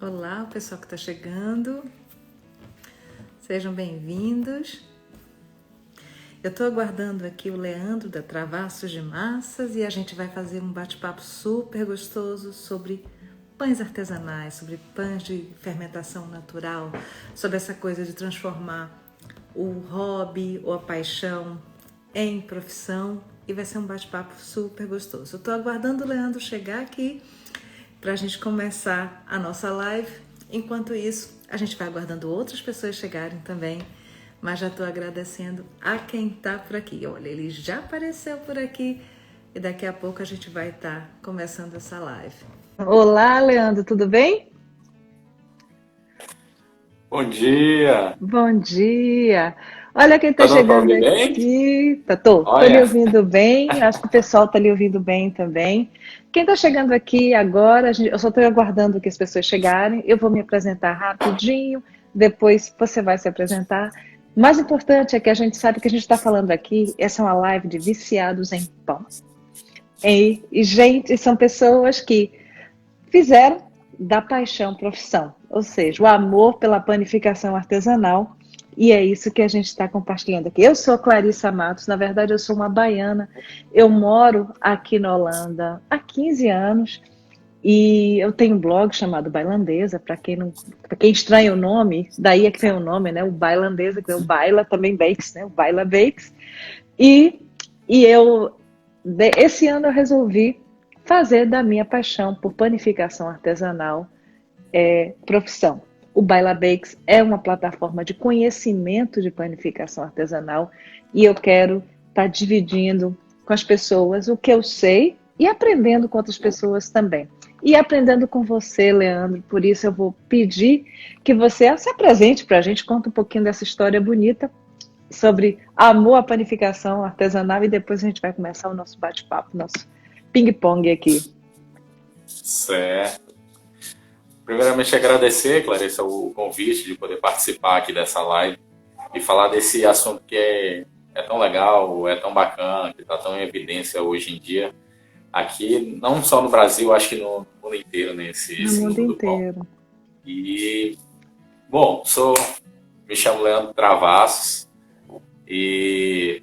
Olá, o pessoal que está chegando. Sejam bem-vindos. Eu estou aguardando aqui o Leandro da Travassos de Massas e a gente vai fazer um bate-papo super gostoso sobre pães artesanais, sobre pães de fermentação natural, sobre essa coisa de transformar o hobby ou a paixão em profissão, e vai ser um bate-papo super gostoso. Eu estou aguardando o Leandro chegar aqui para a gente começar a nossa live. Enquanto isso, a gente vai aguardando outras pessoas chegarem também, mas já estou agradecendo a quem está por aqui. Olha, ele já apareceu por aqui e daqui a pouco a gente vai estar começando essa live. Olá, Leandro, tudo bem? Bom dia! Bom dia! Olha quem está Tá dando para chegando ouvir bem? aqui. Tô lhe Olha, ouvindo bem, acho que o pessoal está lhe ouvindo bem também. Quem está chegando aqui agora, eu só estou aguardando que as pessoas chegarem, eu vou me apresentar rapidinho, depois você vai se apresentar. O mais importante é que a gente sabe que a gente está falando aqui, essa é uma live de viciados em pão. Gente, são pessoas que fizeram da paixão profissão, ou seja, o amor pela panificação artesanal, e é isso que a gente está compartilhando aqui. Eu sou Clarissa Matos, na verdade eu sou uma baiana, eu moro aqui na Holanda há 15 anos, e eu tenho um blog chamado Bailandesa, para quem estranha o nome, daí é que vem o nome, né? O Bailandesa, que é o Baila também Bakes, né? O Baila Bakes. E, esse ano eu resolvi fazer da minha paixão por panificação artesanal profissão. O Baila Bakes é uma plataforma de conhecimento de panificação artesanal e eu quero estar dividindo com as pessoas o que eu sei e aprendendo com outras pessoas também. E aprendendo com você, Leandro, por isso eu vou pedir que você se apresente para a gente, conta um pouquinho dessa história bonita sobre amor à panificação artesanal e depois a gente vai começar o nosso bate-papo, nosso ping-pong aqui. certo. Primeiramente, agradecer, Clarissa, o convite de poder participar aqui dessa live e falar desse assunto que é tão legal, é tão bacana, que está tão em evidência hoje em dia. Aqui, não só no Brasil, acho que no mundo inteiro, né, No esse mundo mundo do pão. inteiro. E, bom, me chamo Leandro Travassos e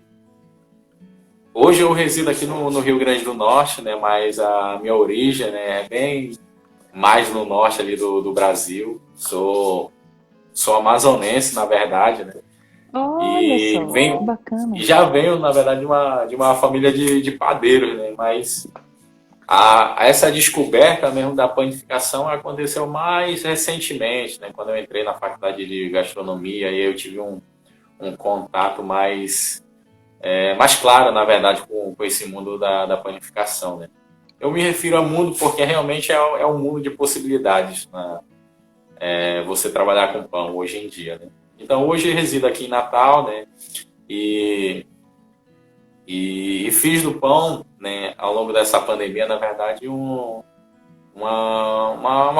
hoje eu resido aqui no Rio Grande do Norte, né, mas a minha origem, né, é bem mais no norte ali do Brasil. Sou amazonense, na verdade, né? Olha E só, que venho bacana. e já venho, na verdade, de uma família de padeiros, né? Mas essa descoberta mesmo da panificação aconteceu mais recentemente, né? Quando eu entrei na faculdade de gastronomia, e eu tive um contato mais claro, na verdade, com esse mundo da panificação, né? Eu me refiro a mundo porque realmente é um mundo de possibilidades, né? Você trabalhar com pão hoje em dia, né? Então, hoje eu resido aqui em Natal, né? E, e fiz do pão, né, ao longo dessa pandemia, na verdade, uma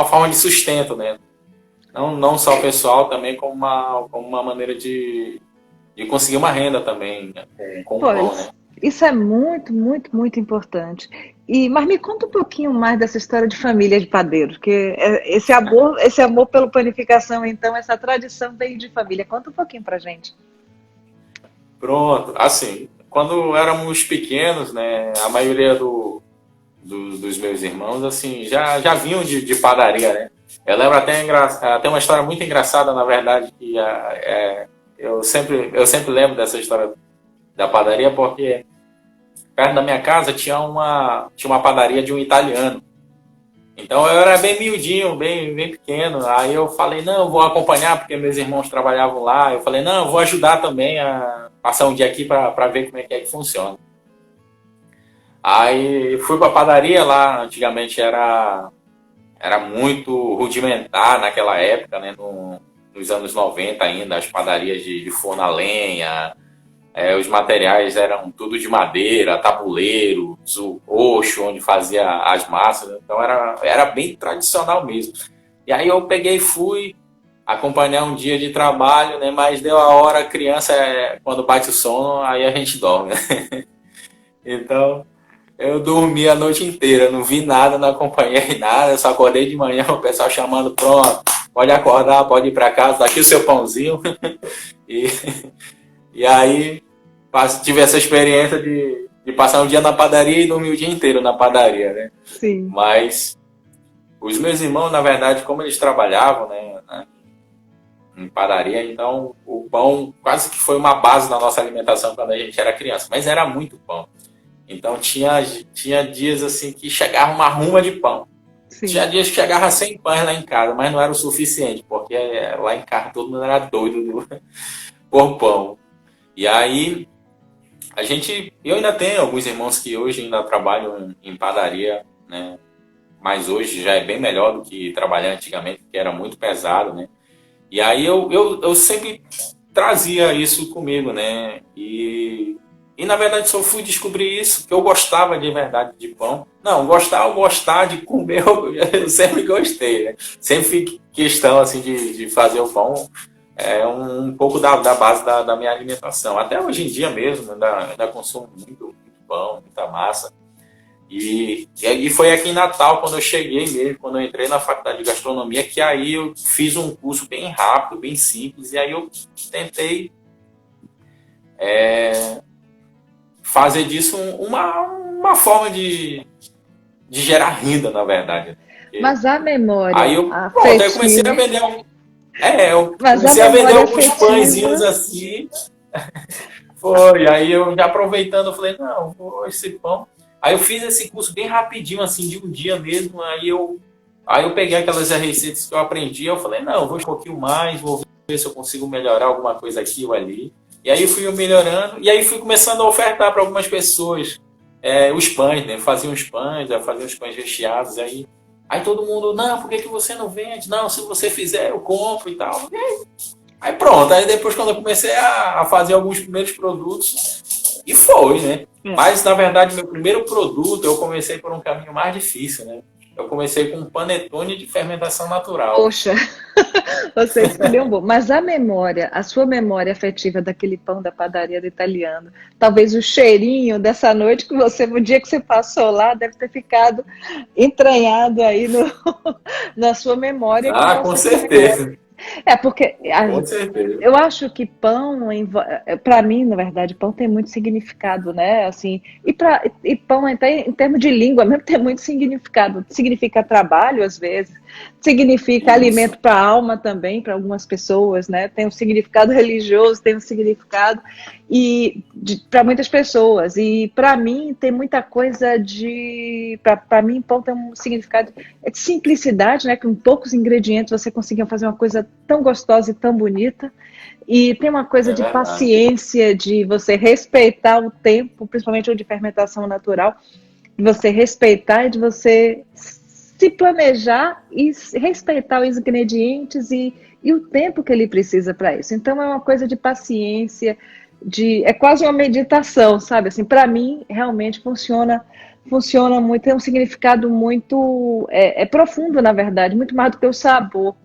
forma de sustento, né? Não só pessoal, também como uma maneira de conseguir uma renda também, né, com o Pô, pão, né? isso é muito, muito, muito importante. Mas me conta um pouquinho mais dessa história de família de padeiro, que esse amor pela panificação, então, essa tradição veio de família. Conta um pouquinho pra gente. Pronto, assim, quando éramos pequenos, né, a maioria dos meus irmãos, assim, já vinham de padaria, né? Eu lembro até uma história muito engraçada, na verdade, que eu sempre lembro dessa história da padaria, porque perto da minha casa tinha uma padaria de um italiano. Então eu era bem miudinho, bem pequeno. Aí eu falei, não, eu vou acompanhar, porque meus irmãos trabalhavam lá. Eu falei, não, eu vou ajudar também a passar um dia aqui para ver como é que funciona. Aí fui para a padaria lá, antigamente era muito rudimentar naquela época, né? Nos anos 90 ainda, as padarias de forno a lenha, os materiais eram tudo de madeira, tabuleiro, o roxo, onde fazia as massas, né? Então era bem tradicional mesmo. E aí eu peguei e fui acompanhar um dia de trabalho, né? Mas deu a hora, a criança, quando bate o sono, aí a gente dorme, né? Então, Eu dormi a noite inteira, não vi nada, não acompanhei nada, só acordei de manhã, o pessoal chamando, pronto, pode acordar, pode ir para casa, tá aqui o seu pãozinho. E, e aí tive essa experiência de passar um dia na padaria e dormir o dia inteiro na padaria, né? Sim. Mas os meus irmãos, na verdade, como eles trabalhavam, né, em padaria, então o pão quase que foi uma base da nossa alimentação quando a gente era criança, mas era muito pão. Então tinha dias assim que chegava uma ruma de pão. Tinha Sim. dias que chegava 100 pães lá em casa, mas não era o suficiente, porque lá em casa todo mundo era doido por pão. E aí eu ainda tenho alguns irmãos que hoje ainda trabalham em padaria, né? Mas hoje já é bem melhor do que trabalhar antigamente, que era muito pesado, né? E aí eu sempre trazia isso comigo, né? E na verdade só fui descobrir isso, que eu gostava de verdade de pão. Não, gostar de comer, eu sempre gostei, né? Sempre fiz questão assim de fazer o pão um pouco da base da minha alimentação. Até hoje em dia mesmo, ainda consumo muito pão, muita massa. E aí foi aqui em Natal, quando eu cheguei mesmo, quando eu entrei na faculdade de gastronomia, que aí eu fiz um curso bem rápido, bem simples, e aí eu tentei fazer disso uma forma de gerar renda, na verdade. Mas a Aí memória aí eu comecei a afetiva. vender eu Mas a comecei a vender memória alguns afetiva. pãezinhos assim. Foi, aí eu já aproveitando, eu falei, não, vou esse pão. Aí eu fiz esse curso bem rapidinho, assim, de um dia mesmo, aí eu peguei aquelas receitas que eu aprendi, eu falei, não, vou um pouquinho mais, vou ver se eu consigo melhorar alguma coisa aqui ou ali. E aí fui melhorando, e aí fui começando a ofertar para algumas pessoas os pães, né? Fazia uns pães recheados, aí todo mundo, não, por que você não vende? Não, se você fizer, eu compro e tal. Aí pronto, aí depois quando eu comecei a fazer alguns primeiros produtos, e foi, né? É. Mas na verdade meu primeiro produto eu comecei por um caminho mais difícil, né? Eu comecei com um panetone de fermentação natural. Poxa, você escolheu um bom. Mas a memória, a sua memória afetiva daquele pão da padaria do italiano, talvez o cheirinho dessa noite que você, no dia que você passou lá, deve ter ficado entranhado aí no, na sua memória que Ah, com você carrega. certeza, É porque com certeza. eu acho que pão, para mim, na verdade, pão tem muito significado, né? Assim, e pão até em termos de língua mesmo tem muito significado. Significa trabalho às vezes, significa Isso. alimento para a alma também para algumas pessoas, né? Tem um significado religioso, tem um significado e para muitas pessoas. E para mim tem muita coisa de, para mim pão tem um significado de simplicidade, né? Com poucos ingredientes você conseguia fazer uma coisa tão gostosa e tão bonita. E tem uma coisa É de verdade. paciência, de você respeitar o tempo, principalmente o de fermentação natural, de você respeitar e de você se planejar e respeitar os ingredientes e o tempo que ele precisa para isso. Então é uma coisa de paciência, é quase uma meditação, sabe? Assim, para mim realmente funciona muito, tem um significado muito profundo, na verdade, muito mais do que o sabor.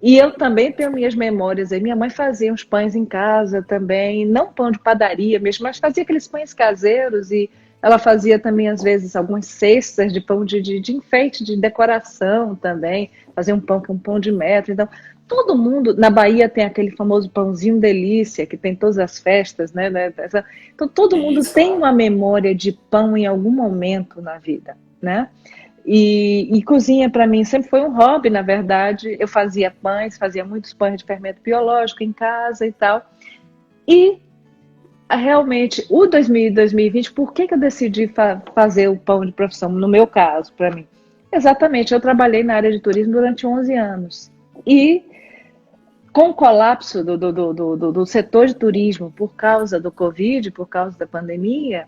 E eu também tenho minhas memórias aí. Minha mãe fazia uns pães em casa também, não pão de padaria mesmo, mas fazia aqueles pães caseiros e ela fazia também, às vezes, algumas cestas de pão de enfeite, de decoração também. Fazia um pão que é um pão de metro. Então, todo mundo, na Bahia tem aquele famoso pãozinho delícia, que tem todas as festas, né? Então, todo mundo Isso. tem uma memória de pão em algum momento na vida, né? E cozinha para mim sempre foi um hobby, na verdade. Eu fazia pães, fazia muitos pães de fermento biológico em casa e tal. E realmente, o 2020, por que eu decidi fazer o pão de profissão, no meu caso, para mim? Exatamente, eu trabalhei na área de turismo durante 11 anos. E com o colapso do setor de turismo por causa do Covid, por causa da pandemia,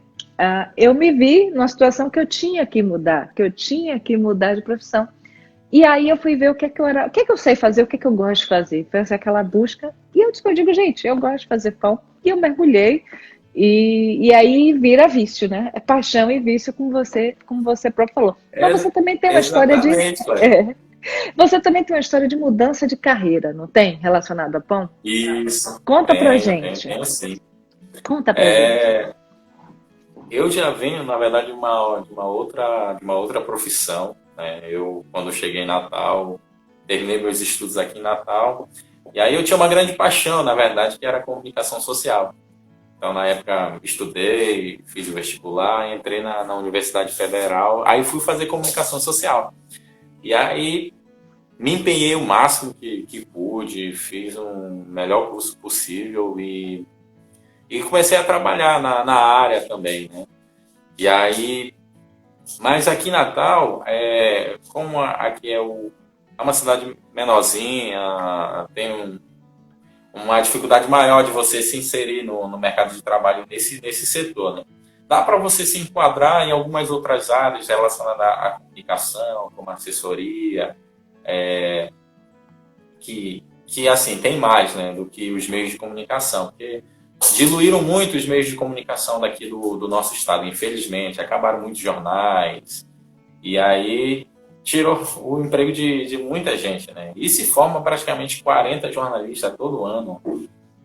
eu me vi numa situação que eu tinha que mudar, de profissão. E aí eu fui ver o que eu sei fazer, o que eu gosto de fazer. Foi aquela busca, e eu digo, gente, eu gosto de fazer pão. E eu mergulhei, e aí vira vício, né? É paixão e vício, como você próprio falou. Mas você também tem uma história de. Exatamente, Cleber. É, você também tem uma história de mudança de carreira, não tem? Relacionada a pão? Isso. Conta pra Tenho gente. sim. Conta pra gente. Eu já venho, na verdade, de uma outra profissão, né? Eu, quando cheguei em Natal, terminei meus estudos aqui em Natal, e aí eu tinha uma grande paixão, na verdade, que era a comunicação social. Então, na época, estudei, fiz o vestibular, entrei na Universidade Federal, aí fui fazer comunicação social. E aí me empenhei o máximo que pude, fiz um melhor curso possível e comecei a trabalhar na área também, né? E aí, mas aqui em Natal, como aqui é uma cidade menorzinha, tem uma dificuldade maior de você se inserir no mercado de trabalho nesse setor, né? Dá para você se enquadrar em algumas outras áreas relacionadas à comunicação, como assessoria, que assim, tem mais, né, do que os meios de comunicação, porque diluíram muito os meios de comunicação daqui do nosso estado, infelizmente, acabaram muitos jornais, e aí tirou o emprego de muita gente, né, e se forma praticamente 40 jornalistas todo ano,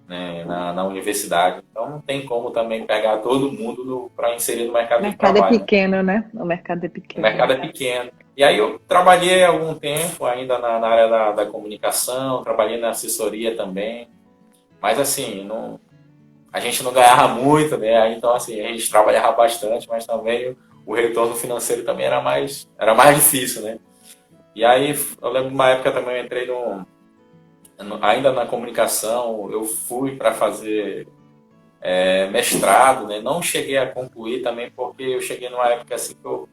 né, na universidade, então não tem como também pegar todo mundo para inserir no O mercado de mercado é trabalho, né? pequeno, né? O mercado é O pequeno. mercado é pequeno. E aí eu trabalhei algum tempo ainda na área da comunicação, trabalhei na assessoria também, mas assim, não, a gente não ganhava muito, né? Aí, então assim, a gente trabalhava bastante, mas também o retorno financeiro também era mais difícil, né? E aí eu lembro de uma época também eu entrei ainda na comunicação, eu fui para fazer mestrado, né? Não cheguei a concluir também porque eu cheguei numa época assim que eu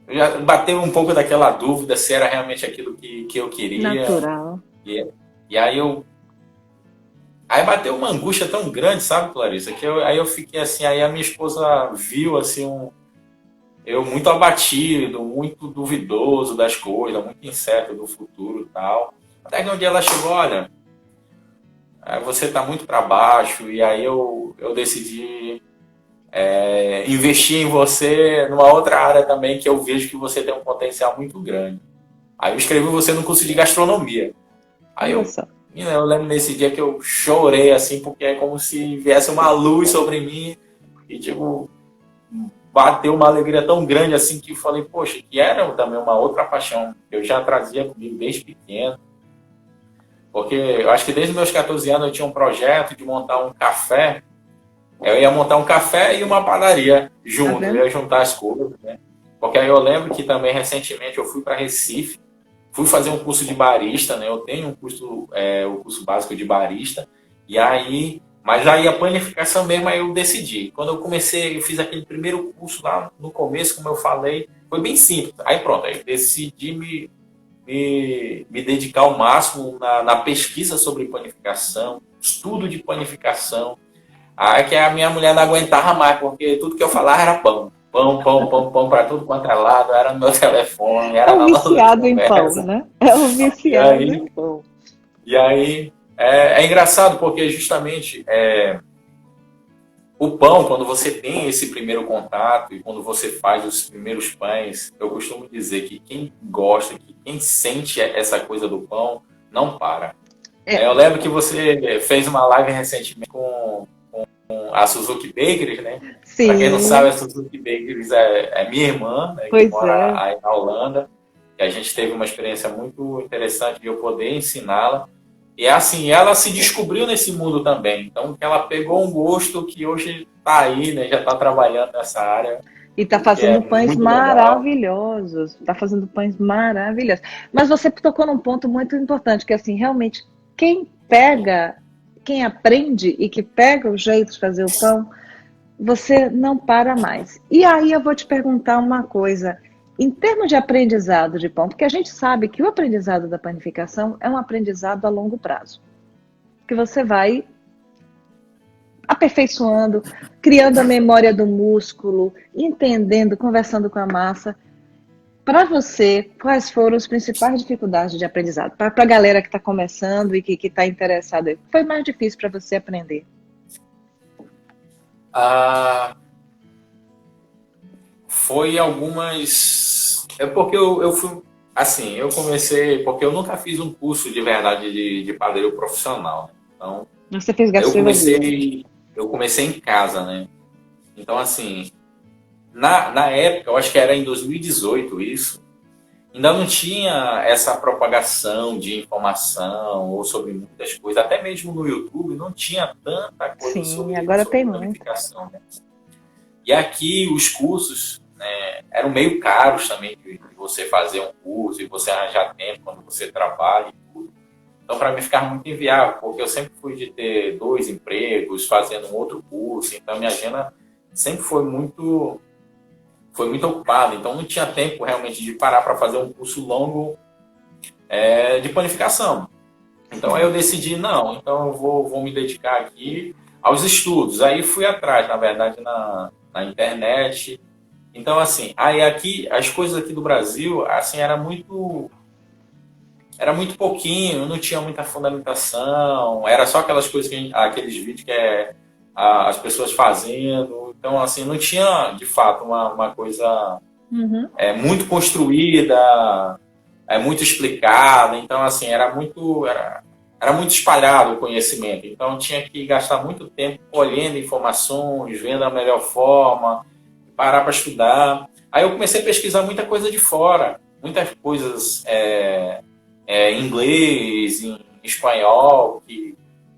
já bateu um pouco daquela dúvida se era realmente aquilo que eu queria. Natural. E, e aí bateu uma angústia tão grande, sabe, Clarissa, aí eu fiquei assim, aí a minha esposa viu assim eu muito abatido, muito duvidoso das coisas, muito incerto do futuro e tal. Até que um dia ela chegou, olha, você está muito para baixo, e aí eu decidi investir em você numa outra área também que eu vejo que você tem um potencial muito grande. Aí eu escrevi você no curso de gastronomia. Aí Olha só. eu lembro nesse dia que eu chorei assim, porque é como se viesse uma luz sobre mim e tipo, bateu uma alegria tão grande assim que eu falei, poxa, que era também uma outra paixão que eu já trazia comigo desde pequeno. Porque eu acho que desde meus 14 anos eu tinha um projeto de montar um café. Eu ia montar um café e uma padaria Tá junto, eu vendo? ia juntar as coisas, né? Porque aí eu lembro que também recentemente eu fui para Recife, fui fazer um curso de barista, né? Eu tenho o curso básico de barista, e aí, mas aí a panificação mesmo aí eu decidi. Quando eu comecei, eu fiz aquele primeiro curso lá no começo, como eu falei, foi bem simples. Aí pronto, aí decidi me dedicar ao máximo na pesquisa sobre panificação, estudo de panificação. Aí que a minha mulher não aguentava mais, porque tudo que eu falava era pão. Pão, pão, pão, pão para tudo quanto é lado, era no meu telefone, É era o na nossa viciado em pão, conversa. né? É o E viciado aí, em pão. e aí é engraçado porque justamente o pão, quando você tem esse primeiro contato e quando você faz os primeiros pães, eu costumo dizer que quem gosta, que quem sente essa coisa do pão, não para. É, Eu lembro que você fez uma live recentemente com a Suzuki Bakeries, né? Para quem não sabe, a sim, Suzuki Bakeries é minha irmã, né, que pois mora é. aí na Holanda. E a gente teve uma experiência muito interessante de eu poder ensiná-la. E assim, ela se descobriu nesse mundo também. Então, ela pegou um gosto que hoje está aí, né? Já está trabalhando nessa área, E está o que é fazendo pães muito legal. maravilhosos. Está fazendo pães maravilhosos. Mas você tocou num ponto muito importante, que assim, realmente, quem pega, quem aprende e que pega o jeito de fazer o pão, você não para mais. E aí eu vou te perguntar uma coisa. Em termos de aprendizado de pão, porque a gente sabe que o aprendizado da panificação é um aprendizado a longo prazo. Que você vai aperfeiçoando, criando a memória do músculo, entendendo, conversando com a massa. Para você, quais foram as principais dificuldades de aprendizado? Para a galera que está começando e que está interessada, foi mais difícil para você aprender? Ah, foi algumas. É porque eu fui. Assim, eu comecei. Porque eu nunca fiz um curso de verdade de padeiro profissional, né? Então, Você fez eu gastronomia. comecei. Eu comecei em casa, né? Então, assim, na época, eu acho que era em 2018 isso, ainda não tinha essa propagação de informação ou sobre muitas coisas, até mesmo no YouTube não tinha tanta coisa Sim, sobre, agora sobre tem muito. planificação, né? E aqui os cursos, né, eram meio caros também de você fazer um curso e você arranjar tempo quando você trabalha e tudo. Então, para mim, ficava muito inviável, porque eu sempre fui de ter 2 empregos, fazendo um outro curso, então minha agenda sempre foi muito ocupada, então não tinha tempo realmente de parar para fazer um curso longo de planificação. Então aí eu decidi, não, então eu vou me dedicar aqui aos estudos. Aí fui atrás, na verdade, na internet. Então, assim, aí aqui, as coisas aqui do Brasil, assim, era muito pouquinho, não tinha muita fundamentação, era só aquelas coisas aqueles vídeos que as pessoas fazendo. Então, assim, não tinha, de fato, uma coisa muito construída, muito explicada. Então, assim, era muito espalhado o conhecimento. Então, tinha que gastar muito tempo colhendo informações, vendo a melhor forma, parar para estudar. Aí eu comecei a pesquisar muita coisa de fora, muitas coisas em inglês, em espanhol,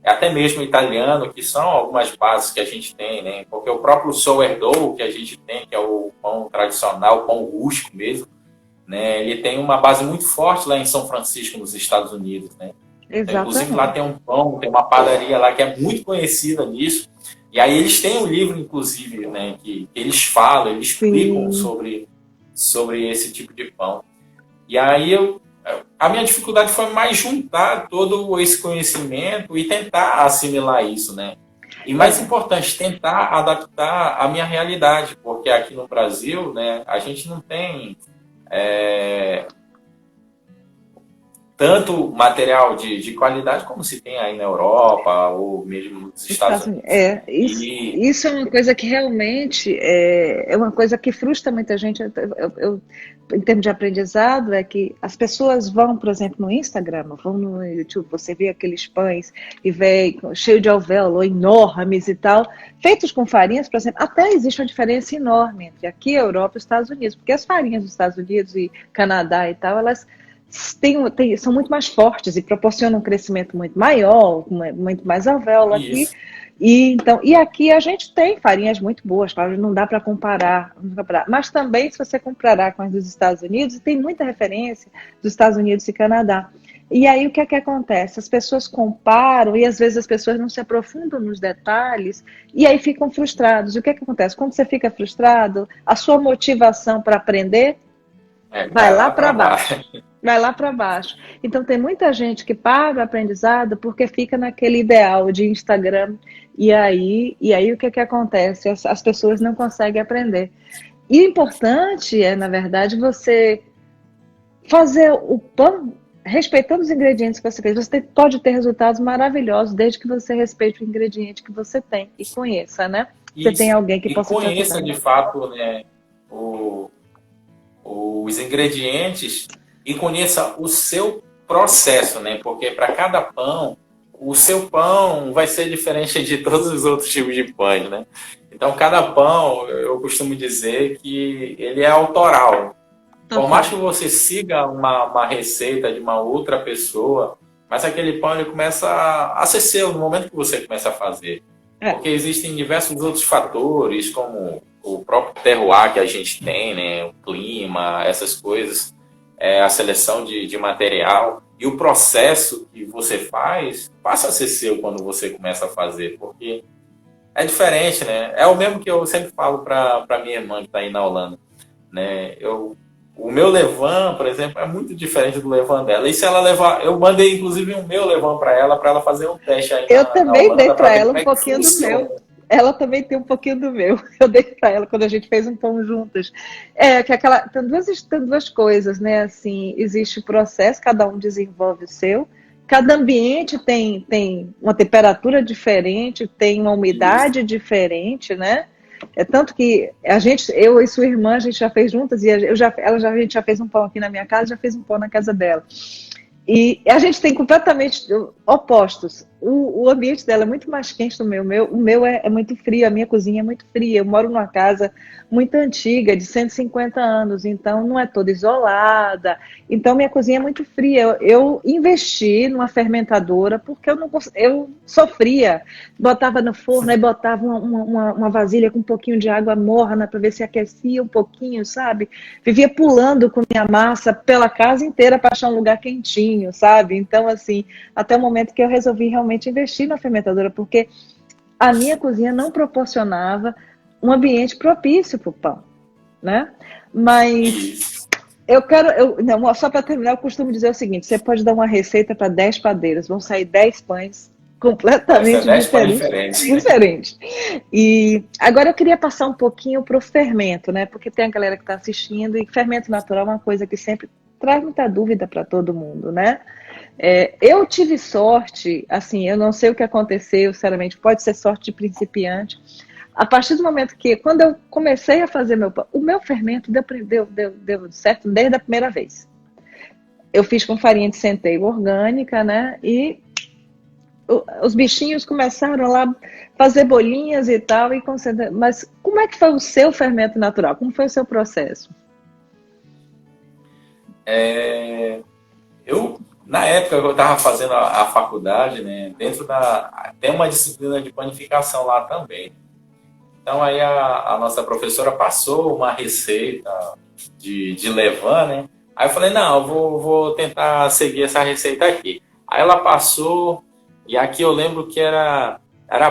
até mesmo italiano, que são algumas bases que a gente tem, né? Porque o próprio sourdough que a gente tem, que é o pão tradicional, o pão rústico mesmo, né? Ele tem uma base muito forte lá em São Francisco, nos Estados Unidos, né? Inclusive lá Exatamente. tem um pão, tem uma padaria lá que é muito conhecida nisso. E aí eles têm um livro, inclusive, né, que eles falam, eles explicam Sim. sobre esse tipo de pão. E aí a minha dificuldade foi mais juntar todo esse conhecimento e tentar assimilar isso, né? E mais importante, tentar adaptar a minha realidade, porque aqui no Brasil, né, a gente não tem tanto material de qualidade como se tem aí na Europa ou mesmo nos Estados Unidos. E Isso é uma coisa que realmente é uma coisa que frustra muita gente. Em termos de aprendizado, é que as pessoas vão, por exemplo, no Instagram, vão no YouTube, você vê aqueles pães e vê cheio de alvéolo, enormes e tal, feitos com farinhas, por exemplo, até existe uma diferença enorme entre aqui, a Europa e os Estados Unidos, porque as farinhas dos Estados Unidos e Canadá e tal, elas são muito mais fortes e proporcionam um crescimento muito maior, muito mais alvéolo aqui. isso, E aqui a gente tem farinhas muito boas, claro, não dá para comparar, mas também se você comparar com as dos Estados Unidos, tem muita referência dos Estados Unidos e Canadá. E aí o que é que acontece? As pessoas comparam e às vezes as pessoas não se aprofundam nos detalhes e aí ficam frustrados. E o que é que acontece? Quando você fica frustrado, a sua motivação para aprender vai vai lá lá para para baixo. baixo. Vai lá para baixo. Então, tem muita gente que para o aprendizado porque fica naquele ideal de Instagram. E aí o que, que acontece? As pessoas não conseguem aprender. E o importante é, na verdade, você fazer o pão respeitando os ingredientes que você fez. Você pode ter resultados maravilhosos desde que você respeite o ingrediente que você tem e conheça, né? Você tem Isso. alguém que E possa te conheça ajudar. de fato, né, o, os ingredientes e conheça o seu processo, né? Porque para cada pão, o seu pão vai ser diferente de todos os outros tipos de pães, né? Então, cada pão, eu costumo dizer que ele é autoral. Por mais que Total. você siga uma receita de uma outra pessoa, mas aquele pão ele começa a ser seu no momento que você começa a fazer. É, Porque existem diversos outros fatores, como o próprio terroir que a gente tem, né? O clima, essas coisas, a seleção de material. E o processo que você faz passa a ser seu quando você começa a fazer, porque é diferente, né? É o mesmo que eu sempre falo para minha irmã que está aí na Holanda, né? O meu levain, por exemplo, é muito diferente do levain dela. E se ela levar, eu mandei inclusive um meu levain para ela fazer um teste aí eu na também dei Holanda para para ver ela como um é que pouquinho do funciona. meu. Ela também tem um pouquinho do meu. Eu dei para ela quando a gente fez um pão juntas. Tem duas coisas, né? Assim, existe o processo, cada um desenvolve o seu. Cada ambiente tem uma temperatura diferente, tem uma Isso. umidade diferente, né? É tanto que eu e sua irmã, a gente já fez juntas e a gente já fez um pão aqui na minha casa, já fez um pão na casa dela. E a gente tem completamente opostos. o ambiente dela é muito mais quente do meu. O meu é muito frio, a minha cozinha é muito fria. Eu moro numa casa muito antiga, de 150 anos, então não é toda isolada. Então minha cozinha é muito fria. Eu investi numa fermentadora porque eu sofria. Botava no forno, aí botava uma vasilha com um pouquinho de água morna para ver se aquecia um pouquinho, sabe? Vivia pulando com minha massa pela casa inteira para achar um lugar quentinho, sabe? Então, assim, até o momento que eu resolvi realmente investir na fermentadora, porque a minha cozinha não proporcionava um ambiente propício para o pão, né? Mas não, só para terminar, eu costumo dizer o seguinte: você pode dar uma receita para 10 padeiros, vão sair 10 pães completamente 10 pães diferentes. E agora eu queria passar um pouquinho para o fermento, né? Porque tem a galera que está assistindo e fermento natural é uma coisa que sempre traz muita dúvida para todo mundo, né? Eu tive sorte, assim, eu não sei o que aconteceu, sinceramente, pode ser sorte de principiante. A partir do momento que, quando eu comecei a fazer meu pão, o meu fermento deu certo desde a primeira vez. Eu fiz com farinha de centeio orgânica, né? E os bichinhos começaram lá a fazer bolinhas e tal, mas como é que foi o seu fermento natural? Como foi o seu processo? Na época que eu estava fazendo a faculdade, né, tem uma disciplina de panificação lá também. Então aí a nossa professora passou uma receita de levain, né? Aí eu falei, não, eu vou tentar seguir essa receita aqui. Aí ela passou, e aqui eu lembro que era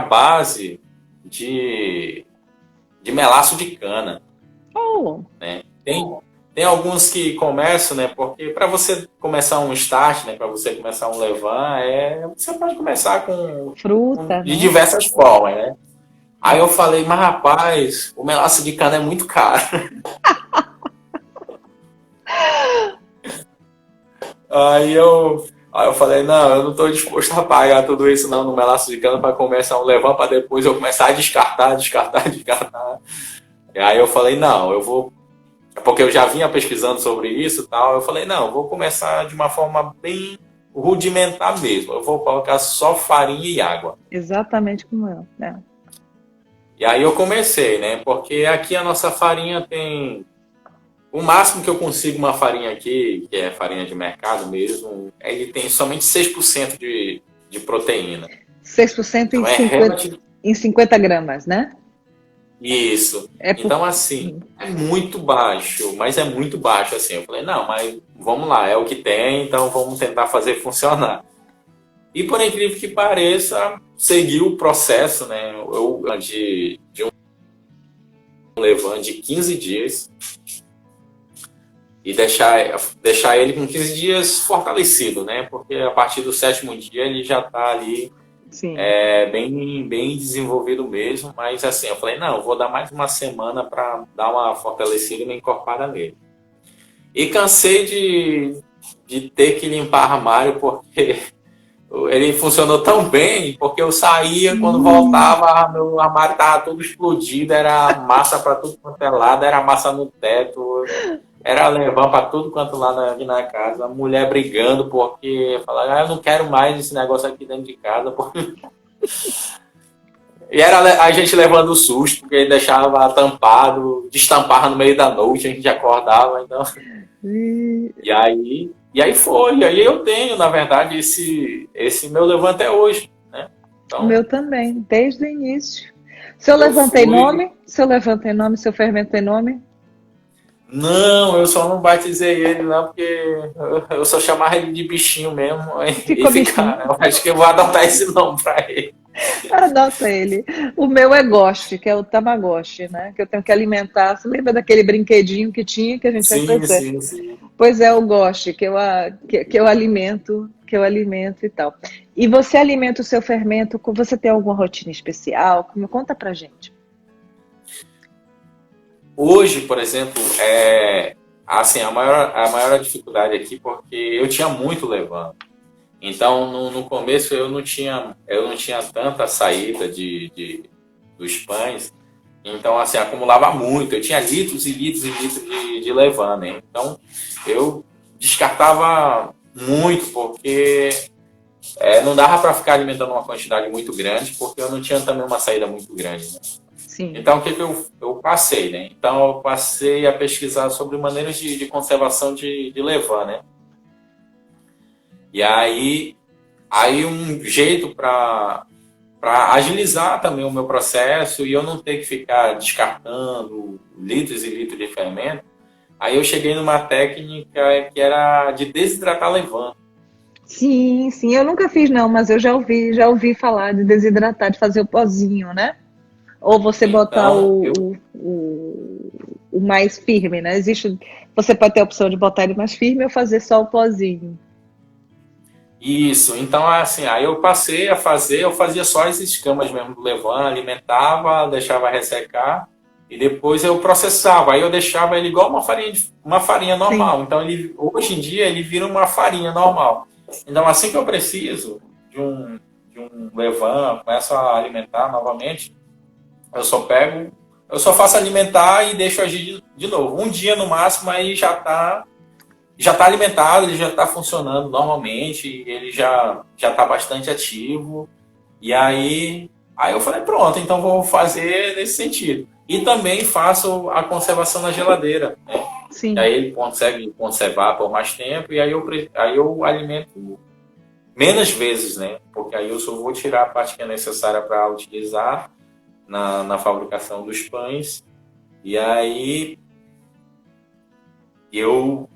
base de melaço de cana. Oh. Né? Tem alguns que começam, né? Porque para você começar um start, né? Para você começar um levain, você pode começar com fruta, de né? diversas formas, né? Aí eu falei, mas rapaz, o melaço de cana é muito caro. Aí eu falei, não, eu não estou disposto a pagar tudo isso não no melaço de cana para começar um levain para depois eu começar a descartar. E aí eu falei, não, eu vou... Porque eu já vinha pesquisando sobre isso e tal. Eu falei, não, eu vou começar de uma forma bem rudimentar mesmo. Eu vou colocar só farinha e água. Exatamente como eu, né? E aí eu comecei, né? Porque aqui a nossa farinha tem... O máximo que eu consigo uma farinha aqui, que é farinha de mercado mesmo, ele tem somente 6% de proteína. 6% então em 50 gramas, né? Isso. Então, assim, é muito baixo, mas é muito baixo, assim. Eu falei, não, mas vamos lá, é o que tem, então vamos tentar fazer funcionar. E, por incrível que pareça, seguiu o processo, né? Eu de um levain de 15 dias e deixar ele com 15 dias fortalecido, né? Porque a partir do 7º dia ele já está ali bem desenvolvido mesmo, mas assim, eu falei, não, eu vou dar mais uma semana para dar uma fortalecida e me encorpada nele. E cansei de ter que limpar armário, porque ele funcionou tão bem, porque eu saía, quando voltava, meu armário estava todo explodido, era massa para tudo quanto é lado, era massa no teto, era levar para tudo quanto lá aqui na casa, a mulher brigando, porque falava, eu não quero mais esse negócio aqui dentro de casa. Porque... E era a gente levando susto, porque ele deixava tampado, destampava no meio da noite, a gente acordava, então... E aí foi, e aí eu tenho, na verdade, esse meu levain até hoje, né? Então, o meu também, desde o início. Seu levain tem nome? Seu fermento tem nome? Não, eu só não batizei ele não, porque eu só chamava ele de bichinho mesmo. Eu acho que eu vou adotar esse nome para ele. Adota ele. O meu é Ghost, que é o Tamagotchi, né? Que eu tenho que alimentar. Você lembra daquele brinquedinho que tinha que a gente vai fazer? Sim. Pois é, o Ghost, que eu alimento, e tal. E você alimenta o seu fermento, você tem alguma rotina especial? Conta pra gente. Hoje, por exemplo, assim, a maior dificuldade aqui, porque eu tinha muito levain. Então, no começo, eu não tinha tanta saída dos pães. Então, assim, acumulava muito. Eu tinha litros e litros e litros de levain, né? Então, eu descartava muito, porque não dava para ficar alimentando uma quantidade muito grande, porque eu não tinha também uma saída muito grande, né? Sim. Então, o que eu passei, né? Então, eu passei a pesquisar sobre maneiras de conservação de levain, né? E aí um jeito para agilizar também o meu processo e eu não ter que ficar descartando litros e litros de fermento, aí eu cheguei numa técnica que era de desidratar levain. Sim, sim, eu nunca fiz não, mas eu já ouvi falar de desidratar, de fazer o pozinho, né? Ou você botar Então, o mais firme, né? Você pode ter a opção de botar ele mais firme ou fazer só o pozinho. isso, então assim, aí eu passei a fazer, eu fazia só as escamas mesmo do levain, alimentava, deixava ressecar e depois eu processava. Aí eu deixava ele igual uma farinha Sim. normal. Então hoje em dia ele vira uma farinha normal. Então assim que eu preciso de um levain, começo a alimentar novamente, eu só faço alimentar e deixo agir de novo. Um dia no máximo aí já tá alimentado, ele já está funcionando normalmente, ele já está bastante ativo. E aí eu falei, pronto, então vou fazer nesse sentido. E também faço a conservação na geladeira, né? E Sim. aí ele consegue conservar por mais tempo e aí eu alimento menos vezes, né? Porque aí eu só vou tirar a parte que é necessária para utilizar na fabricação dos pães. E aí eu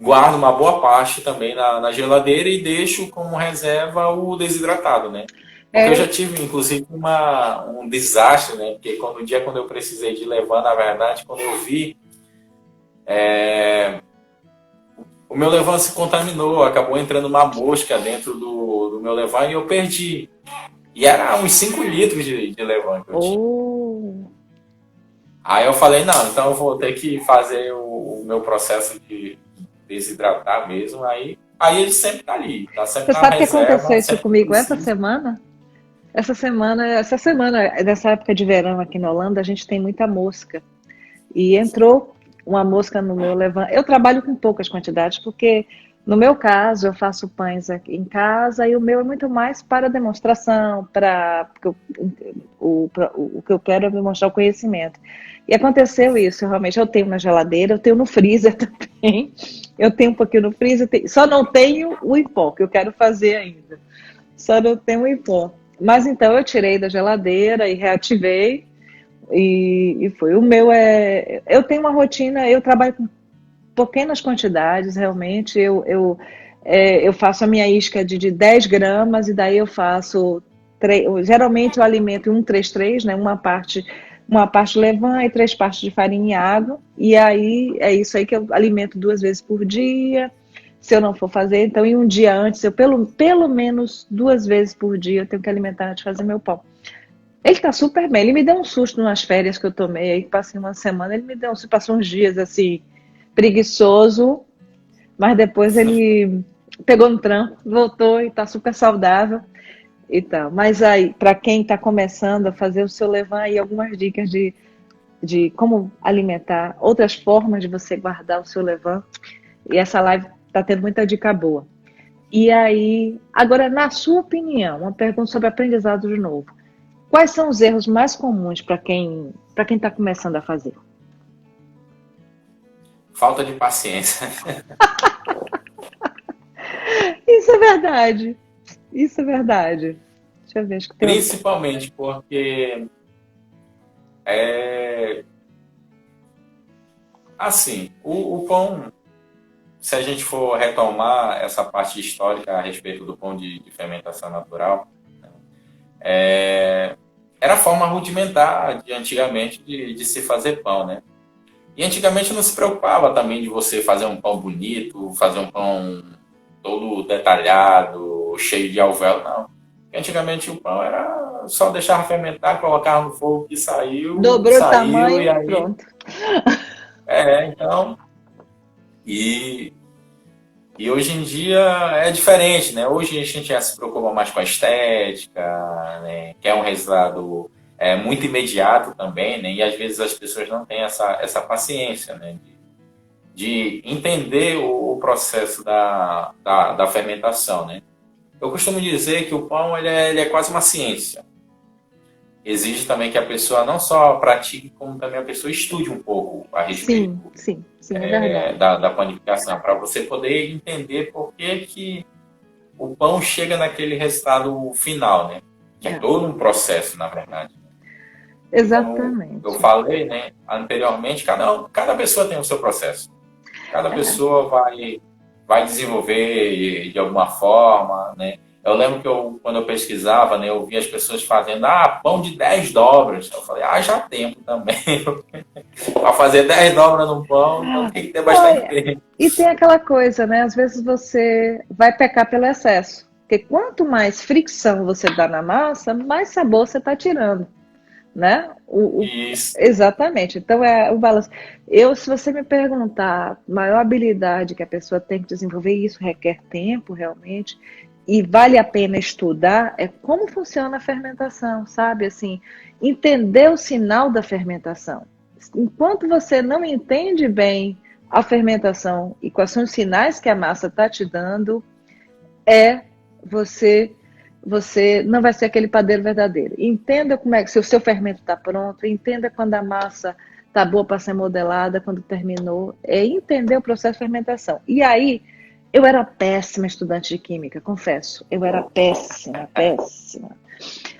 guardo uma boa parte também na geladeira e deixo como reserva o desidratado, né? Porque eu É, já tive, inclusive, um desastre, né? Porque quando eu precisei de levar, na verdade, quando eu vi, o meu levain se contaminou, acabou entrando uma mosca dentro do meu levain e eu perdi. E era uns 5 litros de levain que eu tinha. ou Aí eu falei, não, então eu vou ter que fazer o meu processo de desidratar mesmo. Aí ele sempre tá ali, tá sempre você na sabe que reserva, aconteceu isso sempre que comigo essa precisa. semana? Essa semana, nessa época de verão aqui na Holanda, a gente tem muita mosca. E entrou uma mosca no meu levain. Eu trabalho com poucas quantidades, porque no meu caso eu faço pães aqui em casa e o meu é muito mais para demonstração, porque o que eu quero é demonstrar o conhecimento. E aconteceu isso, realmente. Eu tenho na geladeira, eu tenho no freezer também. Eu tenho um pouquinho no freezer, só não tenho o em pó, que eu quero fazer ainda. Só não tenho o em pó. Mas então eu tirei da geladeira e reativei e foi. O meu é. Eu tenho uma rotina, eu trabalho com pequenas quantidades, realmente. Eu faço a minha isca de 10 gramas e daí eu faço. Geralmente eu alimento em 1-3-3, né? Uma parte levain e 3 partes de farinha e água. E aí é isso aí que eu alimento 2 vezes por dia. Se eu não for fazer, então em um dia antes, eu pelo menos 2 vezes por dia eu tenho que alimentar antes de fazer meu pão. Ele tá super bem. Ele me deu um susto nas férias que eu tomei aí, que passei uma semana. Ele me deu um susto, passou uns dias assim, preguiçoso, mas depois ele pegou no tranco, voltou e tá super saudável e tal. Mas aí, para quem tá começando a fazer o seu levain aí, algumas dicas de como alimentar, outras formas de você guardar o seu levain. E essa live tá tendo muita dica boa. E aí, agora, na sua opinião, uma pergunta sobre aprendizado de novo. Quais são os erros mais comuns para quem está começando a fazer? Falta de paciência. Isso é verdade. Isso é verdade. Deixa eu ver, acho que tem uma... Principalmente porque, é, assim, o pão, se a gente for retomar essa parte histórica a respeito do pão de fermentação natural, era a forma rudimentar de antigamente de se fazer pão, né? E antigamente não se preocupava também de você fazer um pão bonito, fazer um pão todo detalhado, cheio de alvéolo, não. Porque antigamente o pão era só deixar fermentar, colocar no fogo que saiu, Dobrou o saiu, e tamanho, aí. pronto. Então. E, e hoje em dia é diferente, né? Hoje a gente já se preocupa mais com a estética, né? Quer um resultado muito imediato também, né? E às vezes as pessoas não têm essa paciência, né? De entender o processo da fermentação, né? eu costumo dizer que o pão ele é quase uma ciência. Exige também que a pessoa não só pratique, como também a pessoa estude um pouco a respeito Sim, é verdade. da panificação, para você poder entender por que o pão chega naquele resultado final, né? Que é todo um processo, na verdade. E como eu Exatamente. falei, né, anteriormente, cada pessoa tem o seu processo. Cada pessoa vai desenvolver de alguma forma, né? Eu lembro que quando eu pesquisava, né, eu via as pessoas fazendo, pão de 10 dobras. Eu falei, já tempo também. Para fazer 10 dobras no pão, então tem que ter bastante tempo. E tem aquela coisa, né? Às vezes você vai pecar pelo excesso. Porque quanto mais fricção você dá na massa, mais sabor você está tirando, né? Isso. Exatamente. Então é o balanço. Se você me perguntar a maior habilidade que a pessoa tem que desenvolver, e isso requer tempo realmente, e vale a pena estudar, é como funciona a fermentação, sabe? Assim, entender o sinal da fermentação. Enquanto você não entende bem a fermentação e quais são os sinais que a massa está te dando, você não vai ser aquele padeiro verdadeiro. Entenda como é que se o seu fermento está pronto, entenda quando a massa está boa para ser modelada, quando terminou, entender o processo de fermentação. E aí, eu era péssima estudante de química, confesso. Eu era péssima.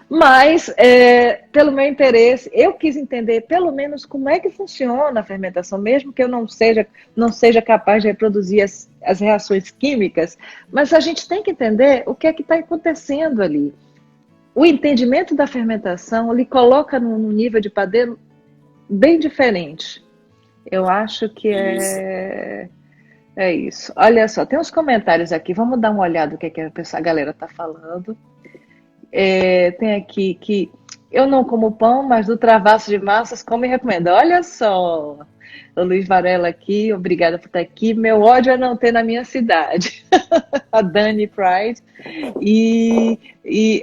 Mas, pelo meu interesse, eu quis entender pelo menos como é que funciona a fermentação, mesmo que eu não seja capaz de reproduzir as reações químicas, mas a gente tem que entender o que é que está acontecendo ali. O entendimento da fermentação lhe coloca num nível de padeiro bem diferente. Eu acho que é isso. Olha só, tem uns comentários aqui, vamos dar uma olhada no que a galera está falando. Tem aqui que eu não como pão, mas do Travasso de Massas como e recomendo. Olha só, o Luiz Varela aqui, obrigada por estar aqui. Meu ódio é não ter na minha cidade. A Dani Pride. E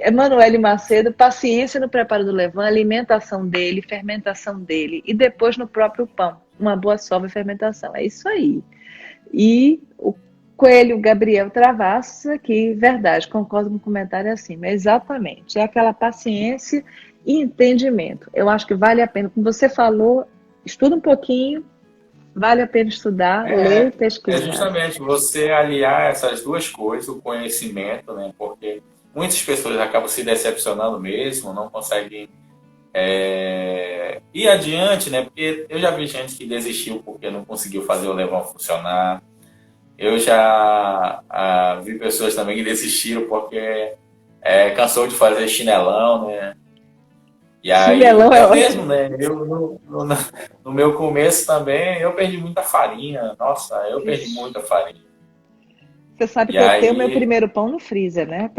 Emanuele Macedo, paciência no preparo do levain, alimentação dele, fermentação dele. E depois no próprio pão. Uma boa sova e fermentação. É isso aí. E o Coelho Gabriel Travassos aqui, verdade, concordo com o comentário acima, exatamente, é aquela paciência e entendimento. Eu acho que vale a pena, como você falou, estuda um pouquinho, vale a pena estudar, ler e pesquisar. É justamente você aliar essas duas coisas, o conhecimento, né, porque muitas pessoas acabam se decepcionando mesmo, não conseguem ir adiante, né, porque eu já vi gente que desistiu porque não conseguiu fazer o levain funcionar. Eu já vi pessoas também que desistiram porque cansou de fazer chinelão, né? E aí, Chinelão eu mesmo, né? No meu começo também, eu perdi muita farinha. Nossa, eu perdi muita farinha. Você sabe que eu tenho meu primeiro pão no freezer, né?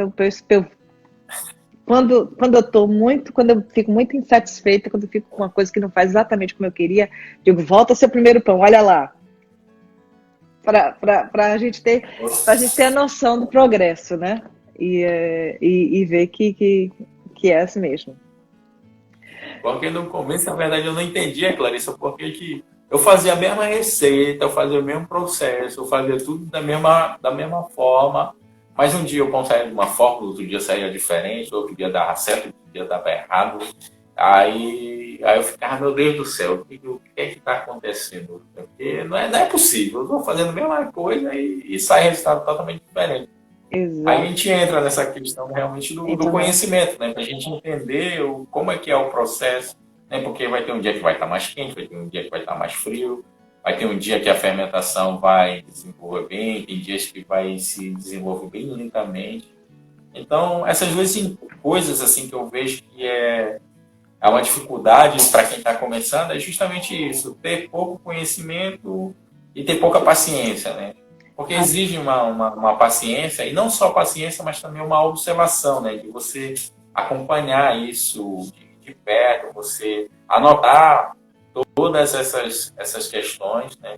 Quando eu fico muito insatisfeita, quando eu fico com uma coisa que não faz exatamente como eu queria, digo, volta seu primeiro pão, olha lá. Para a gente ter a noção do progresso, né? E ver que é assim mesmo. Porque no começo, na verdade, eu não entendia, Clarissa, porque que eu fazia a mesma receita, eu fazia o mesmo processo, eu fazia tudo da mesma forma, mas um dia eu pão saía de uma forma, outro dia saía diferente, outro dia dava certo, outro dia dava errado. Aí eu ficava, meu Deus do céu, o que é que está acontecendo? Porque não é possível, eu estou fazendo a mesma coisa e sai resultado totalmente diferente. Exato. Aí a gente entra nessa questão realmente do conhecimento, né? Para a gente entender como é que é o processo, né? Porque vai ter um dia que vai estar mais quente, vai ter um dia que vai estar mais frio, vai ter um dia que a fermentação vai desenvolver bem, tem dias que vai se desenvolver bem lentamente. Então, essas duas coisas assim que eu vejo que é uma dificuldade para quem está começando é justamente isso, ter pouco conhecimento e ter pouca paciência, né? Porque exige uma paciência, e não só paciência, mas também uma observação, né? De você acompanhar isso de perto, você anotar todas essas questões, né?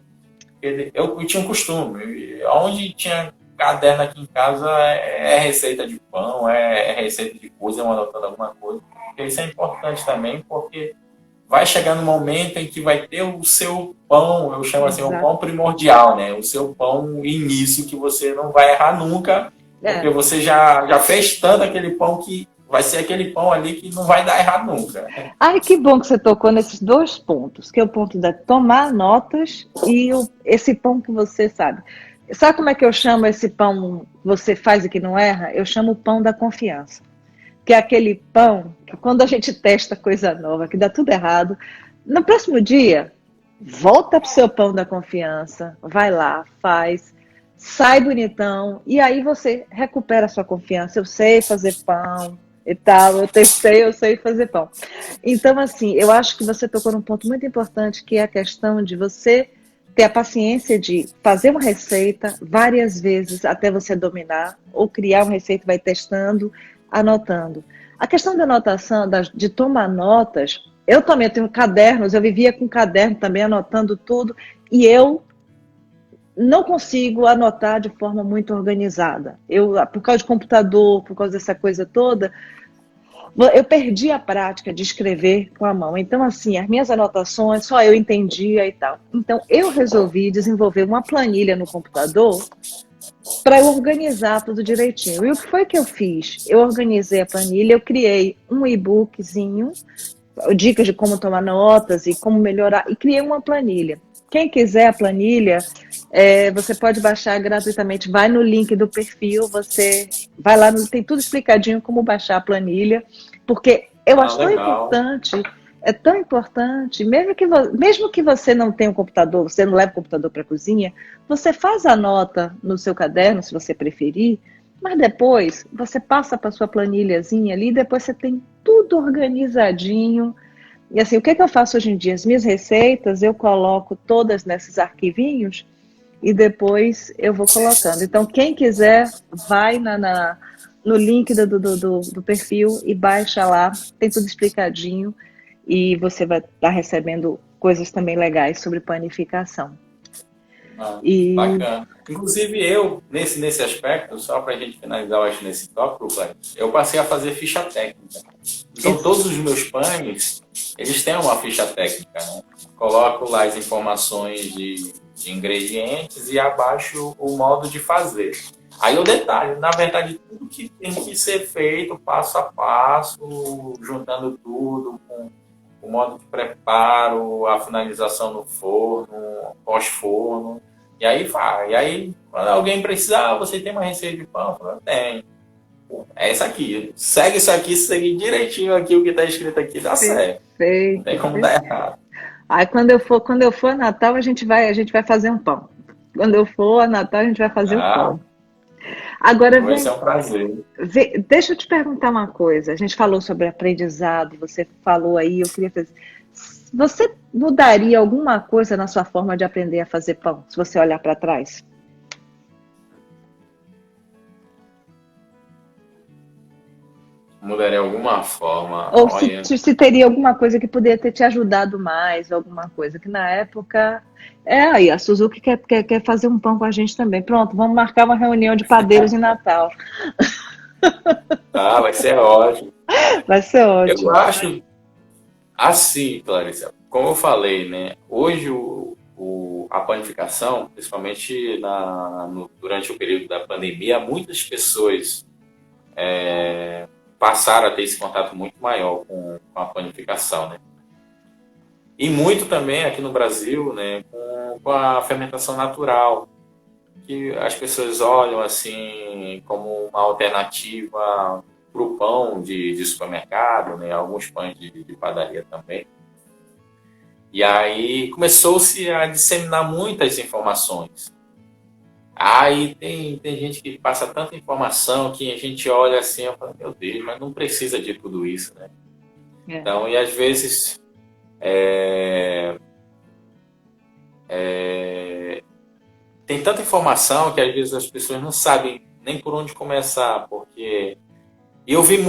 Eu tinha um costume, onde tinha caderno aqui em casa é receita de pão, é receita de coisa, eu anotando alguma coisa. Porque isso é importante também, porque vai chegar no momento em que vai ter o seu pão, eu chamo assim, o pão primordial, né? O seu pão início, que você não vai errar nunca Porque É. você já fez tanto aquele pão que vai ser aquele pão ali que não vai dar errado nunca. Ai, que bom que você tocou nesses dois pontos, que é o ponto da tomar notas e esse pão que você sabe. Sabe como é que eu chamo esse pão que você faz e que não erra? Eu chamo o pão da confiança. Que é aquele pão que quando a gente testa coisa nova, que dá tudo errado, no próximo dia, volta pro seu pão da confiança, vai lá, faz, sai bonitão, e aí você recupera a sua confiança. Eu sei fazer pão e tal, eu testei, eu sei fazer pão. Então, assim, eu acho que você tocou num ponto muito importante, que é a questão de você ter a paciência de fazer uma receita várias vezes até você dominar, ou criar uma receita, vai testando, anotando. A questão da anotação, de tomar notas, eu também tenho cadernos, eu vivia com caderno também, anotando tudo, e eu não consigo anotar de forma muito organizada. Eu, por causa de computador, por causa dessa coisa toda, eu perdi a prática de escrever com a mão. Então, assim, as minhas anotações, só eu entendia e tal. Então, eu resolvi desenvolver uma planilha no computador para eu organizar tudo direitinho. E o que foi que eu fiz? Eu organizei a planilha, eu criei um e-bookzinho, dicas de como tomar notas e como melhorar, e criei uma planilha. Quem quiser a planilha, você pode baixar gratuitamente. Vai no link do perfil, você vai lá, tem tudo explicadinho como baixar a planilha, porque eu acho tão Legal. importante, é tão importante, mesmo que você não tenha um computador, você não leva o computador para a cozinha, você faz a nota no seu caderno, se você preferir, mas depois você passa para sua planilhazinha ali, depois você tem tudo organizadinho. E assim, o que eu faço hoje em dia? As minhas receitas, eu coloco todas nesses arquivinhos e depois eu vou colocando. Então, quem quiser, vai no link do perfil e baixa lá, tem tudo explicadinho e você vai estar recebendo coisas também legais sobre panificação. E Bacana. Inclusive eu, nesse aspecto, só para a gente finalizar, eu acho, nesse tópico, eu passei a fazer ficha técnica. Então, todos os meus pães, eles têm uma ficha técnica, né? Coloco lá as informações de ingredientes e abaixo o modo de fazer. Aí o detalhe, na verdade, tudo que tem que ser feito passo a passo, juntando tudo com o modo de preparo, a finalização no forno, pós-forno, e aí vai. E aí, quando alguém precisar, você tem uma receita de pão? Eu falo, tem. É isso aqui. Segue isso aqui, segue direitinho aqui o que está escrito aqui, dá certo. Não tem como dar errado. Aí quando eu for a Natal, a gente vai fazer um pão. Quando eu for a Natal, a gente vai fazer um pão. Agora, vai ser um prazer. Deixa eu te perguntar uma coisa. A gente falou sobre aprendizado, você falou aí, eu queria fazer. Você mudaria alguma coisa na sua forma de aprender a fazer pão, se você olhar para trás? Mudaria alguma forma. Ou se teria alguma coisa que poderia ter te ajudado mais, alguma coisa que na época... aí a Suzuki quer fazer um pão com a gente também. Pronto, vamos marcar uma reunião de padeiros em Natal. Vai ser ótimo. Vai ser ótimo. Eu acho, assim, Clarissa, como eu falei, né? Hoje a panificação, principalmente durante o período da pandemia, muitas pessoas passaram a ter esse contato muito maior com a panificação, né? E muito também aqui no Brasil, né, com a fermentação natural, que as pessoas olham assim como uma alternativa para o pão de supermercado, né, alguns pães de padaria também. E aí começou-se a disseminar muitas informações. Aí tem gente que passa tanta informação que a gente olha assim e fala, meu Deus, mas não precisa de tudo isso, né? Então, e às vezes tem tanta informação que às vezes as pessoas não sabem nem por onde começar, porque... E eu vivi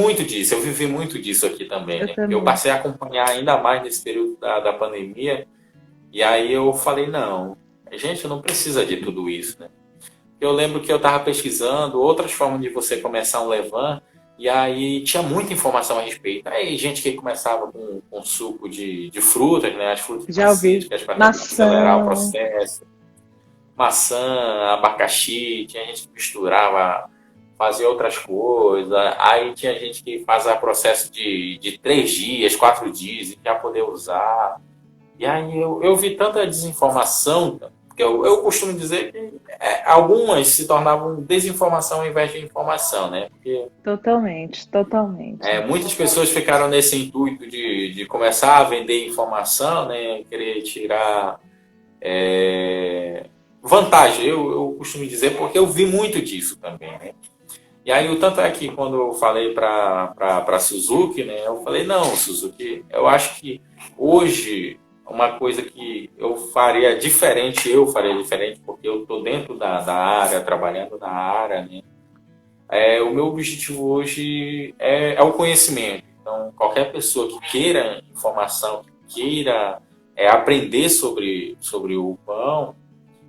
muito disso aqui também, né? Eu passei a acompanhar ainda mais nesse período da pandemia, e aí eu falei, não, gente, não precisa de tudo isso, né? Eu lembro que eu estava pesquisando outras formas de você começar um levain, e aí tinha muita informação a respeito. Aí gente que começava com suco de frutas, né? As frutas pacíficas para acelerar o processo. Maçã, abacaxi, tinha gente que misturava fazia outras coisas. Aí tinha gente que fazia processo de 3 dias, 4 dias, e já poder usar. E aí eu vi tanta desinformação, porque eu costumo dizer que algumas se tornavam desinformação ao invés de informação, né? Porque Totalmente, totalmente. muitas pessoas ficaram nesse intuito de começar a vender informação, né? Querer tirar vantagem, eu costumo dizer, porque eu vi muito disso também, né? E aí, o tanto é que quando eu falei para a Suzuki, né, eu falei, não, Suzuki, eu acho que hoje uma coisa que eu faria diferente, porque eu estou dentro da área, trabalhando na área, né? O meu objetivo hoje é o conhecimento. Então, qualquer pessoa que queira informação, que queira aprender sobre o pão,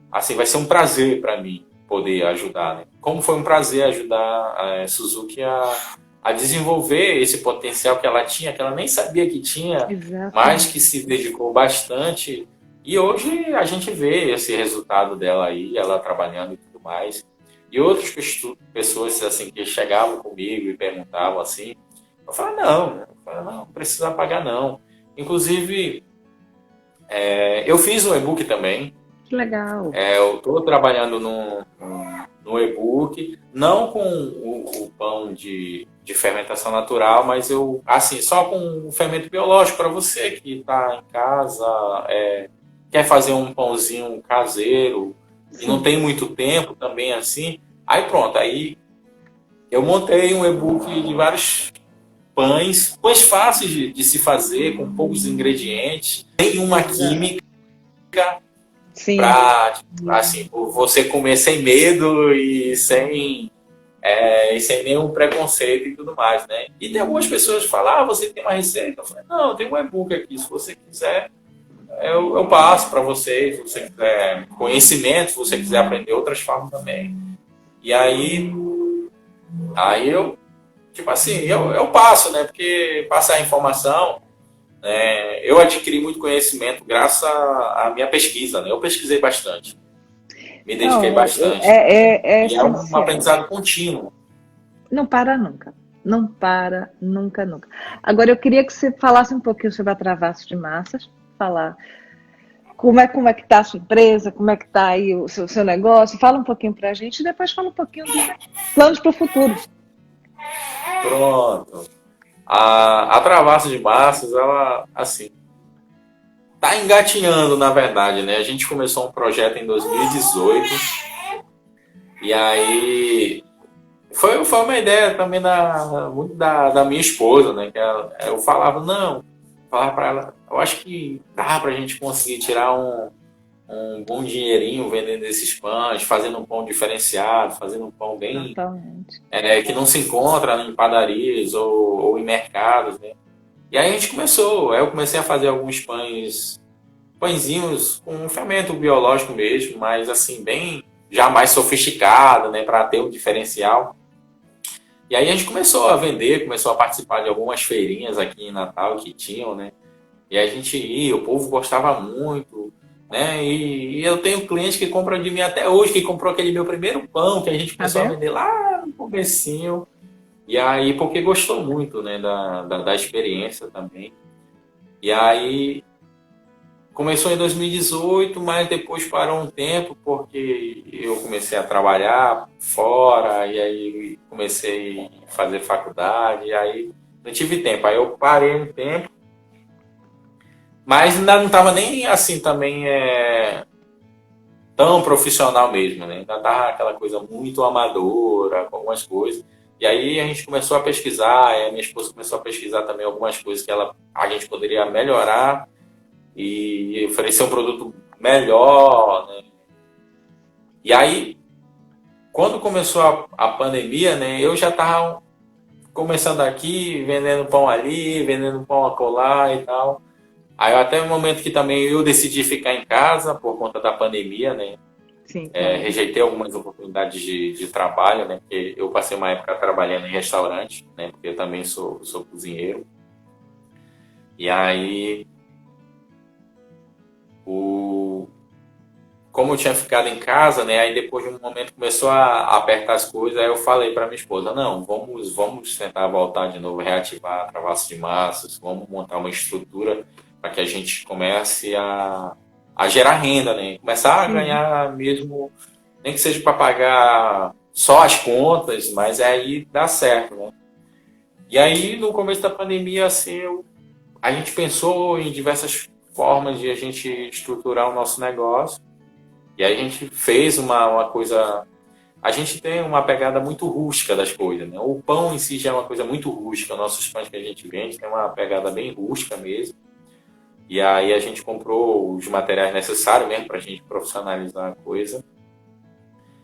assim, vai ser um prazer para mim poder ajudar, né? Como foi um prazer ajudar a Suzuki a desenvolver esse potencial que ela tinha, que ela nem sabia que tinha, mas que Exatamente. se dedicou bastante. E hoje a gente vê esse resultado dela aí, ela trabalhando e tudo mais. E outras pessoas assim que chegavam comigo e perguntavam assim, eu falava, não precisa pagar não. Inclusive, eu fiz um e-book também. Que legal. Eu estou trabalhando no e-book, não com o pão de fermentação natural, mas eu, assim, só com o fermento biológico para você que está em casa, quer fazer um pãozinho caseiro e não Sim. tem muito tempo também assim. Aí pronto, aí eu montei um e-book de vários pães fáceis de se fazer, com poucos ingredientes, sem uma química, Sim. para assim, você comer sem medo e sem nenhum preconceito e tudo mais, né? E tem algumas pessoas que falam, você tem uma receita? Eu falei, não, tem um e-book aqui, se você quiser, eu passo para você, se você quiser conhecimento, se você quiser aprender outras formas também. E aí eu, tipo assim, eu passo, né? Porque passar a informação, eu adquiri muito conhecimento graças à minha pesquisa, né? Eu pesquisei bastante, me dediquei Não, bastante. é E é um essencial. aprendizado contínuo. Não para nunca. Não para nunca, nunca. Agora eu queria que você falasse um pouquinho sobre a Travasso de Massas, falar como é que está a sua empresa, como é que está aí o seu negócio, fala um pouquinho para a gente e depois fala um pouquinho dos planos para o futuro. Pronto. A Travasso de Massas, ela, assim, tá engatinhando, na verdade, né? A gente começou um projeto em 2018 e aí foi uma ideia também muito da minha esposa, né? Que eu falava, falava para ela, eu acho que dá pra gente conseguir tirar um bom dinheirinho vendendo esses pães, fazendo um pão diferenciado, fazendo um pão bem Totalmente. que não se encontra em padarias ou em mercados, né? E aí a gente começou, eu comecei a fazer alguns pãezinhos com um fermento biológico mesmo, mas assim, bem já mais sofisticado, né, para ter um diferencial. E aí a gente começou a vender, começou a participar de algumas feirinhas aqui em Natal que tinham, né? E a gente ia, o povo gostava muito, né? E eu tenho cliente que compra de mim até hoje, que comprou aquele meu primeiro pão que a gente Tá começou a vendo? vender lá no comecinho. E aí, porque gostou muito, né, da experiência também. E aí, começou em 2018, mas depois parou um tempo, porque eu comecei a trabalhar fora, e aí comecei a fazer faculdade, e aí não tive tempo. Aí eu parei um tempo, mas ainda não estava nem assim também tão profissional mesmo, né? Ainda estava aquela coisa muito amadora, com algumas coisas. E aí a gente começou a pesquisar, a minha esposa começou a pesquisar também algumas coisas que a gente poderia melhorar e oferecer um produto melhor, né? E aí, quando começou a pandemia, né, eu já estava começando aqui, vendendo pão ali, vendendo pão acolá e tal. Aí até o momento que também eu decidi ficar em casa por conta da pandemia, né? Sim, claro. Rejeitei algumas oportunidades de trabalho, né? Porque eu passei uma época trabalhando em restaurante, né? Porque eu também sou cozinheiro. E aí, como eu tinha ficado em casa, né, aí depois de um momento começou a apertar as coisas, aí eu falei para minha esposa, não, vamos tentar voltar de novo, reativar a Travassos de Massas, vamos montar uma estrutura para que a gente comece a gerar renda, né, começar a ganhar mesmo, nem que seja para pagar só as contas, mas aí dá certo, né. E aí, no começo da pandemia, assim, a gente pensou em diversas formas de a gente estruturar o nosso negócio. E aí a gente fez uma coisa... A gente tem uma pegada muito rústica das coisas, né? O pão em si já é uma coisa muito rústica. Nossos pães que a gente vende tem uma pegada bem rústica mesmo. E aí a gente comprou os materiais necessários mesmo para a gente profissionalizar a coisa.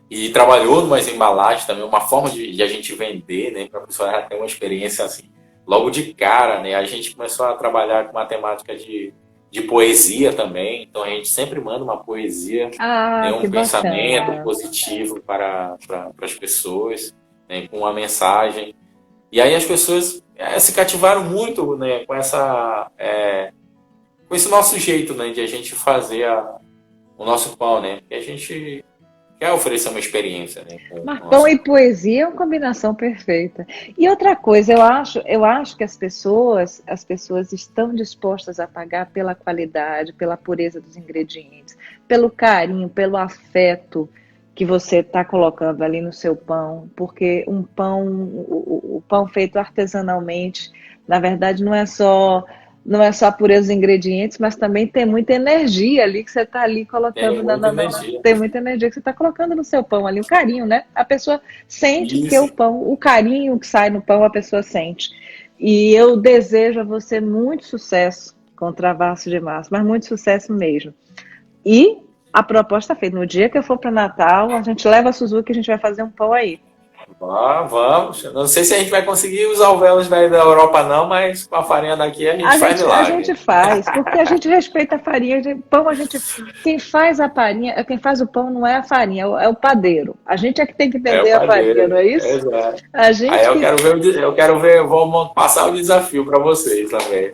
E trabalhou numas embalagens também, uma forma de a gente vender, né? Para a pessoa já ter uma experiência assim, logo de cara, né? A gente começou a trabalhar com uma temática de poesia também, então a gente sempre manda uma poesia, né, um Que pensamento bacana. positivo para as pessoas, né, com uma mensagem. E aí as pessoas se cativaram muito, né, com com esse nosso jeito, né, de a gente fazer o nosso pão, né, porque a gente quer oferecer uma experiência, né, com o Marcão nosso... e poesia é uma combinação perfeita. E outra coisa, eu acho que as pessoas estão dispostas a pagar pela qualidade, pela pureza dos ingredientes, pelo carinho, pelo afeto que você está colocando ali no seu pão, porque um pão, o pão feito artesanalmente, na verdade, não é só a pureza dos ingredientes, mas também tem muita energia ali que você está ali colocando Tem muita energia. tem muita energia que você está colocando no seu pão ali, o carinho, né? A pessoa sente porque Isso. o carinho que sai no pão, a pessoa sente. E eu desejo a você muito sucesso com o Travassos de Massa, mas muito sucesso mesmo. E a proposta feita, no dia que eu for para Natal, a gente leva a Suzuki e a gente vai fazer um pão aí. Vamos. Não sei se a gente vai conseguir usar o velas da Europa não, mas com a farinha daqui a gente faz A gente milagre. faz, porque a gente respeita a farinha de pão, quem faz a farinha, quem faz o pão não é a farinha, é o padeiro. A gente é que tem que É o vender a farinha, não padeiro. é isso? Exato. A Aí gente que eu quero ver, eu vou passar o desafio para vocês também.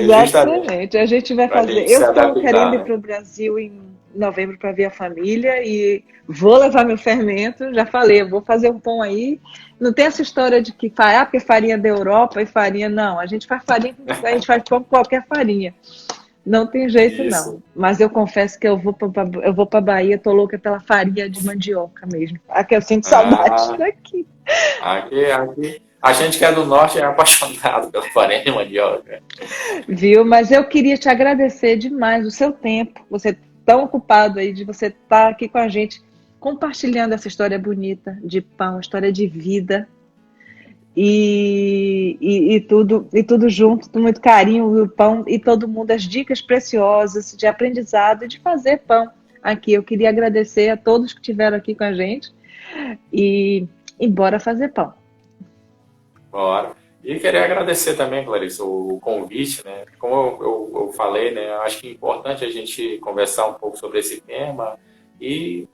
Justamente Exatamente. A gente vai para a fazer. gente Eu se estou querendo adaptar, ir né? para o Brasil em novembro para ver a família e vou levar meu fermento. Já falei, eu vou fazer um pão aí. Não tem essa história de que porque farinha da Europa e farinha. Não, a gente faz farinha, a gente faz pão com qualquer farinha. Não tem jeito, não. Isso. Mas eu confesso que eu vou para Bahia, tô louca pela farinha de mandioca mesmo. Aqui eu sinto saudade Ah, daqui. aqui. A gente que é do norte é apaixonado pela farinha de mandioca. Viu? Mas eu queria te agradecer demais o seu tempo. Você é tão ocupado aí de você estar aqui com a gente, compartilhando essa história bonita de pão, história de vida e tudo junto, com muito carinho, e o pão e todo mundo, as dicas preciosas de aprendizado e de fazer pão aqui. Eu queria agradecer a todos que estiveram aqui com a gente e bora fazer pão. Bora. E queria agradecer também, Clarice, o convite, né? Como eu falei, né? Eu acho que é importante a gente conversar um pouco sobre esse tema e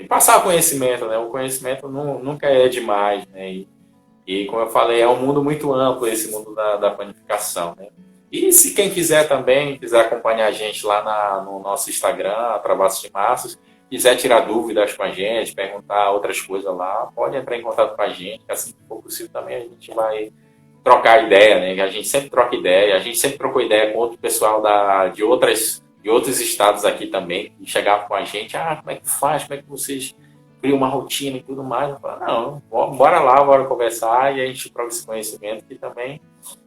passar conhecimento, né? O conhecimento nunca é demais, né? E como eu falei, é um mundo muito amplo esse mundo da panificação, né? E se quem quiser também, quiser acompanhar a gente lá no nosso Instagram, Travassos de Massas, quiser tirar dúvidas com a gente, perguntar outras coisas lá, pode entrar em contato com a gente, que assim que for possível também a gente vai trocar ideia, né? A gente sempre troca ideia, a gente sempre trocou ideia com outro pessoal de outros estados aqui também, que chegava com a gente, como é que faz, como é que vocês criam uma rotina e tudo mais. Eu falo, não, bora lá, bora conversar e a gente troca esse conhecimento, que também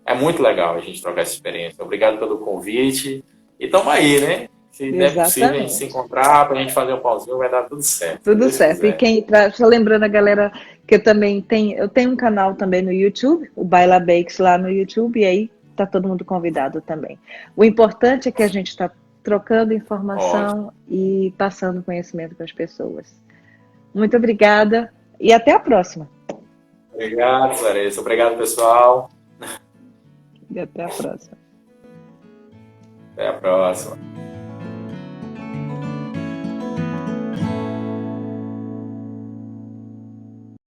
é muito legal a gente trocar essa experiência. Obrigado pelo convite e tamo aí, né? Se der possível a gente se Exatamente. encontrar pra gente fazer um pãozinho, vai dar tudo certo, se Tudo Deus certo. E quiser. só lembrando a galera que eu tenho um canal também no YouTube, o Baila Bakes lá no YouTube, e aí tá todo mundo convidado também. O importante é que a gente está trocando Ótimo. informação e passando conhecimento para as pessoas. Muito obrigada e até a próxima. Obrigado, Clarissa. Obrigado, pessoal. E até a próxima. Até a próxima.